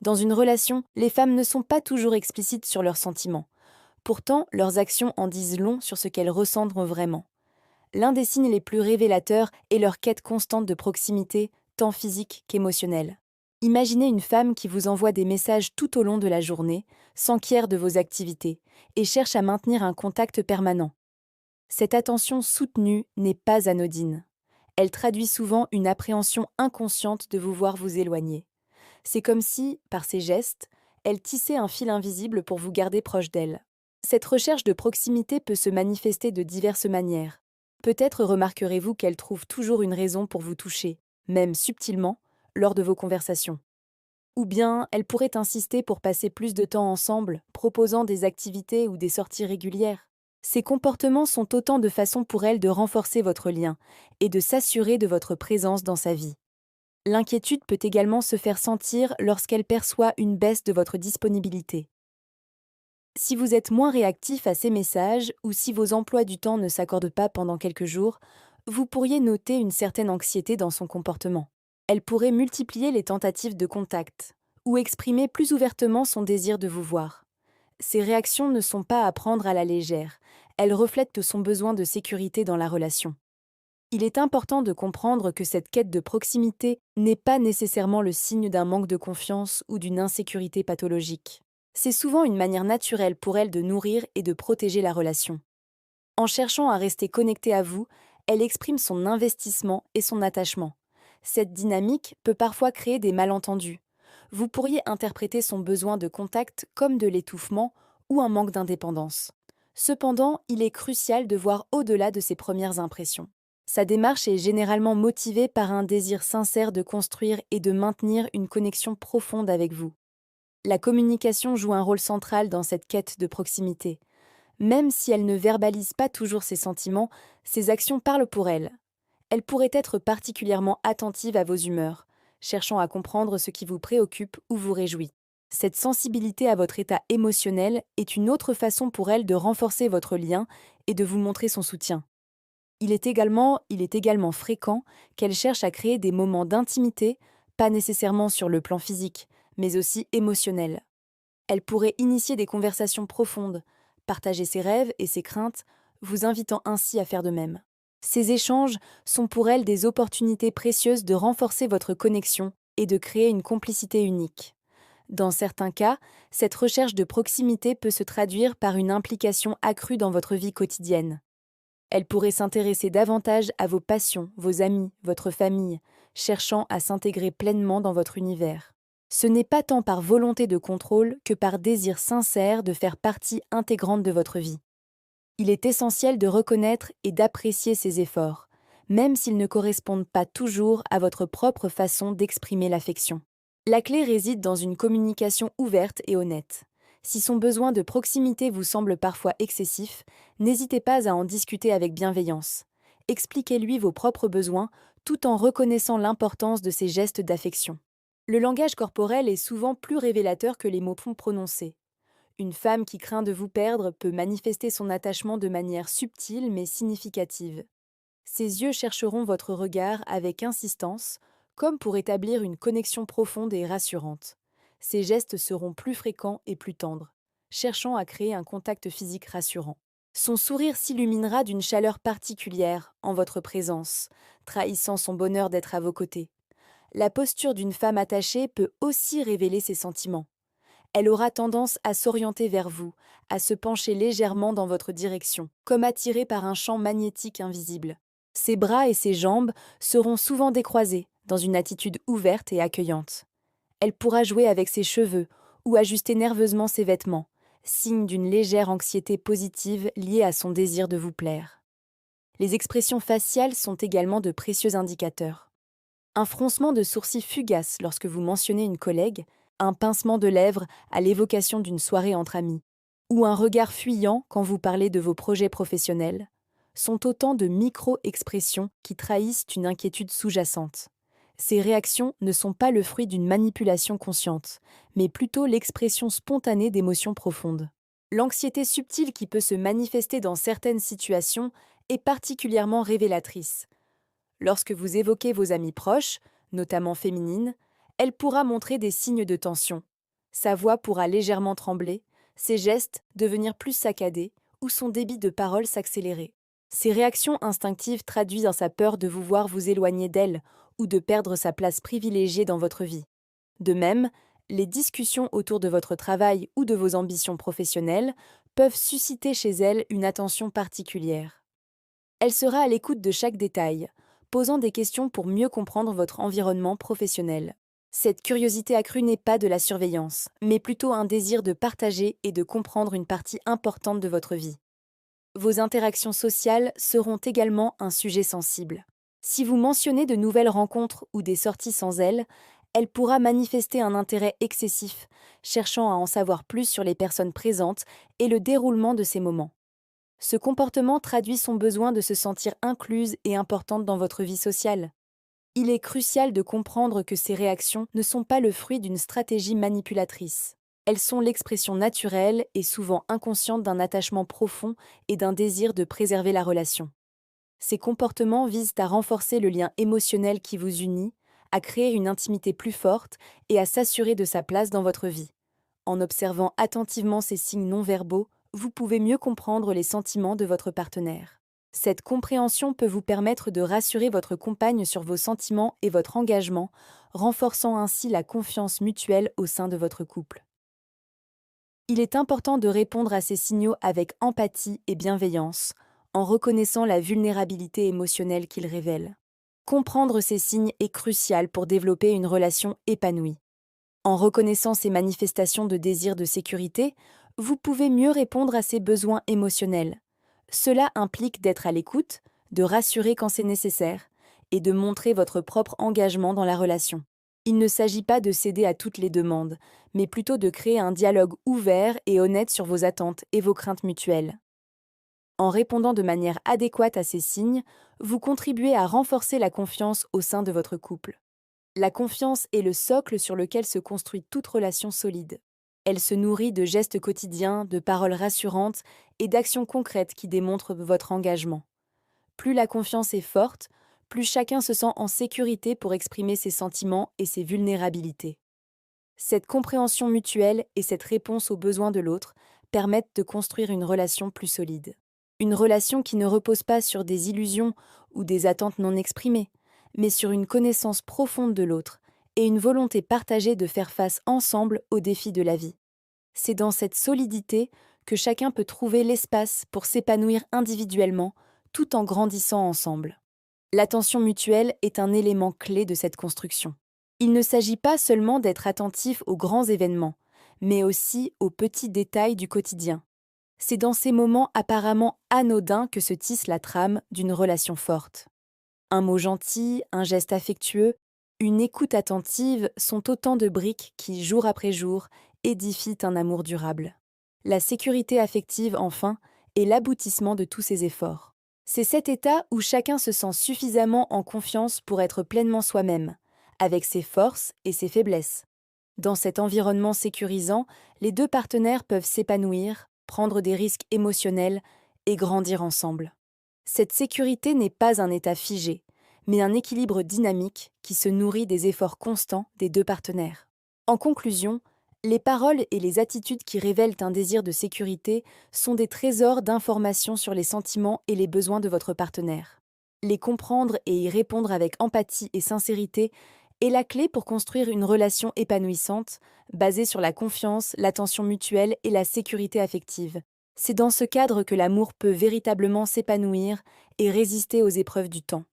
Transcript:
Dans une relation, les femmes ne sont pas toujours explicites sur leurs sentiments. Pourtant, leurs actions en disent long sur ce qu'elles ressentent vraiment. L'un des signes les plus révélateurs est leur quête constante de proximité, tant physique qu'émotionnelle. Imaginez une femme qui vous envoie des messages tout au long de la journée, s'enquiert de vos activités et cherche à maintenir un contact permanent. Cette attention soutenue n'est pas anodine. Elle traduit souvent une appréhension inconsciente de vous voir vous éloigner. C'est comme si, par ses gestes, elle tissait un fil invisible pour vous garder proche d'elle. Cette recherche de proximité peut se manifester de diverses manières. Peut-être remarquerez-vous qu'elle trouve toujours une raison pour vous toucher, même subtilement, lors de vos conversations. Ou bien elle pourrait insister pour passer plus de temps ensemble, proposant des activités ou des sorties régulières. Ces comportements sont autant de façons pour elle de renforcer votre lien et de s'assurer de votre présence dans sa vie. L'inquiétude peut également se faire sentir lorsqu'elle perçoit une baisse de votre disponibilité. Si vous êtes moins réactif à ces messages ou si vos emplois du temps ne s'accordent pas pendant quelques jours, vous pourriez noter une certaine anxiété dans son comportement. Elle pourrait multiplier les tentatives de contact ou exprimer plus ouvertement son désir de vous voir. Ces réactions ne sont pas à prendre à la légère, elles reflètent son besoin de sécurité dans la relation. Il est important de comprendre que cette quête de proximité n'est pas nécessairement le signe d'un manque de confiance ou d'une insécurité pathologique. C'est souvent une manière naturelle pour elle de nourrir et de protéger la relation. En cherchant à rester connectée à vous, elle exprime son investissement et son attachement. Cette dynamique peut parfois créer des malentendus. Vous pourriez interpréter son besoin de contact comme de l'étouffement ou un manque d'indépendance. Cependant, il est crucial de voir au-delà de ces premières impressions. Sa démarche est généralement motivée par un désir sincère de construire et de maintenir une connexion profonde avec vous. La communication joue un rôle central dans cette quête de proximité. Même si elle ne verbalise pas toujours ses sentiments, ses actions parlent pour elle. Elle pourrait être particulièrement attentive à vos humeurs, cherchant à comprendre ce qui vous préoccupe ou vous réjouit. Cette sensibilité à votre état émotionnel est une autre façon pour elle de renforcer votre lien et de vous montrer son soutien. Il est également fréquent qu'elle cherche à créer des moments d'intimité, pas nécessairement sur le plan physique, mais aussi émotionnel. Elle pourrait initier des conversations profondes, partager ses rêves et ses craintes, vous invitant ainsi à faire de même. Ces échanges sont pour elle des opportunités précieuses de renforcer votre connexion et de créer une complicité unique. Dans certains cas, cette recherche de proximité peut se traduire par une implication accrue dans votre vie quotidienne. Elle pourrait s'intéresser davantage à vos passions, vos amis, votre famille, cherchant à s'intégrer pleinement dans votre univers. Ce n'est pas tant par volonté de contrôle que par désir sincère de faire partie intégrante de votre vie. Il est essentiel de reconnaître et d'apprécier ces efforts, même s'ils ne correspondent pas toujours à votre propre façon d'exprimer l'affection. La clé réside dans une communication ouverte et honnête. Si son besoin de proximité vous semble parfois excessif, n'hésitez pas à en discuter avec bienveillance. Expliquez-lui vos propres besoins tout en reconnaissant l'importance de ces gestes d'affection. Le langage corporel est souvent plus révélateur que les mots prononcés. Une femme qui craint de vous perdre peut manifester son attachement de manière subtile mais significative. Ses yeux chercheront votre regard avec insistance, comme pour établir une connexion profonde et rassurante. Ses gestes seront plus fréquents et plus tendres, cherchant à créer un contact physique rassurant. Son sourire s'illuminera d'une chaleur particulière en votre présence, trahissant son bonheur d'être à vos côtés. La posture d'une femme attachée peut aussi révéler ses sentiments. Elle aura tendance à s'orienter vers vous, à se pencher légèrement dans votre direction, comme attirée par un champ magnétique invisible. Ses bras et ses jambes seront souvent décroisés, dans une attitude ouverte et accueillante. Elle pourra jouer avec ses cheveux ou ajuster nerveusement ses vêtements, signe d'une légère anxiété positive liée à son désir de vous plaire. Les expressions faciales sont également de précieux indicateurs. Un froncement de sourcils fugace lorsque vous mentionnez une collègue, un pincement de lèvres à l'évocation d'une soirée entre amis, ou un regard fuyant quand vous parlez de vos projets professionnels, sont autant de micro-expressions qui trahissent une inquiétude sous-jacente. Ces réactions ne sont pas le fruit d'une manipulation consciente, mais plutôt l'expression spontanée d'émotions profondes. L'anxiété subtile qui peut se manifester dans certaines situations est particulièrement révélatrice. Lorsque vous évoquez vos amies proches, notamment féminines, elle pourra montrer des signes de tension, Sa voix pourra légèrement trembler, ses gestes devenir plus saccadés ou son débit de parole s'accélérer. Ces réactions instinctives traduisent sa peur de vous voir vous éloigner d'elle ou de perdre sa place privilégiée dans votre vie. De même, les discussions autour de votre travail ou de vos ambitions professionnelles peuvent susciter chez elle une attention particulière. Elle sera à l'écoute de chaque détail, posant des questions pour mieux comprendre votre environnement professionnel. Cette curiosité accrue n'est pas de la surveillance, mais plutôt un désir de partager et de comprendre une partie importante de votre vie. Vos interactions sociales seront également un sujet sensible. Si vous mentionnez de nouvelles rencontres ou des sorties sans elle, elle pourra manifester un intérêt excessif, cherchant à en savoir plus sur les personnes présentes et le déroulement de ces moments. Ce comportement traduit son besoin de se sentir incluse et importante dans votre vie sociale. Il est crucial de comprendre que ces réactions ne sont pas le fruit d'une stratégie manipulatrice. Elles sont l'expression naturelle et souvent inconsciente d'un attachement profond et d'un désir de préserver la relation. Ces comportements visent à renforcer le lien émotionnel qui vous unit, à créer une intimité plus forte et à s'assurer de sa place dans votre vie. En observant attentivement ces signes non-verbaux, vous pouvez mieux comprendre les sentiments de votre partenaire. Cette compréhension peut vous permettre de rassurer votre compagne sur vos sentiments et votre engagement, renforçant ainsi la confiance mutuelle au sein de votre couple. Il est important de répondre à ces signaux avec empathie et bienveillance, en reconnaissant la vulnérabilité émotionnelle qu'ils révèlent. Comprendre ces signes est crucial pour développer une relation épanouie. En reconnaissant ces manifestations de désir de sécurité, vous pouvez mieux répondre à ses besoins émotionnels. Cela implique d'être à l'écoute, de rassurer quand c'est nécessaire, et de montrer votre propre engagement dans la relation. Il ne s'agit pas de céder à toutes les demandes, mais plutôt de créer un dialogue ouvert et honnête sur vos attentes et vos craintes mutuelles. En répondant de manière adéquate à ces signes, vous contribuez à renforcer la confiance au sein de votre couple. La confiance est le socle sur lequel se construit toute relation solide. Elle se nourrit de gestes quotidiens, de paroles rassurantes et d'actions concrètes qui démontrent votre engagement. Plus la confiance est forte, plus chacun se sent en sécurité pour exprimer ses sentiments et ses vulnérabilités. Cette compréhension mutuelle et cette réponse aux besoins de l'autre permettent de construire une relation plus solide. Une relation qui ne repose pas sur des illusions ou des attentes non exprimées, mais sur une connaissance profonde de l'autre et une volonté partagée de faire face ensemble aux défis de la vie. C'est dans cette solidité que chacun peut trouver l'espace pour s'épanouir individuellement tout en grandissant ensemble. L'attention mutuelle est un élément clé de cette construction. Il ne s'agit pas seulement d'être attentif aux grands événements, mais aussi aux petits détails du quotidien. C'est dans ces moments apparemment anodins que se tisse la trame d'une relation forte. Un mot gentil, un geste affectueux, une écoute attentive sont autant de briques qui, jour après jour, édifient un amour durable. La sécurité affective, enfin, est l'aboutissement de tous ces efforts. C'est cet état où chacun se sent suffisamment en confiance pour être pleinement soi-même, avec ses forces et ses faiblesses. Dans cet environnement sécurisant, les deux partenaires peuvent s'épanouir, prendre des risques émotionnels et grandir ensemble. Cette sécurité n'est pas un état figé, mais un équilibre dynamique qui se nourrit des efforts constants des deux partenaires. En conclusion, les paroles et les attitudes qui révèlent un désir de sécurité sont des trésors d'informations sur les sentiments et les besoins de votre partenaire. Les comprendre et y répondre avec empathie et sincérité est la clé pour construire une relation épanouissante, basée sur la confiance, l'attention mutuelle et la sécurité affective. C'est dans ce cadre que l'amour peut véritablement s'épanouir et résister aux épreuves du temps.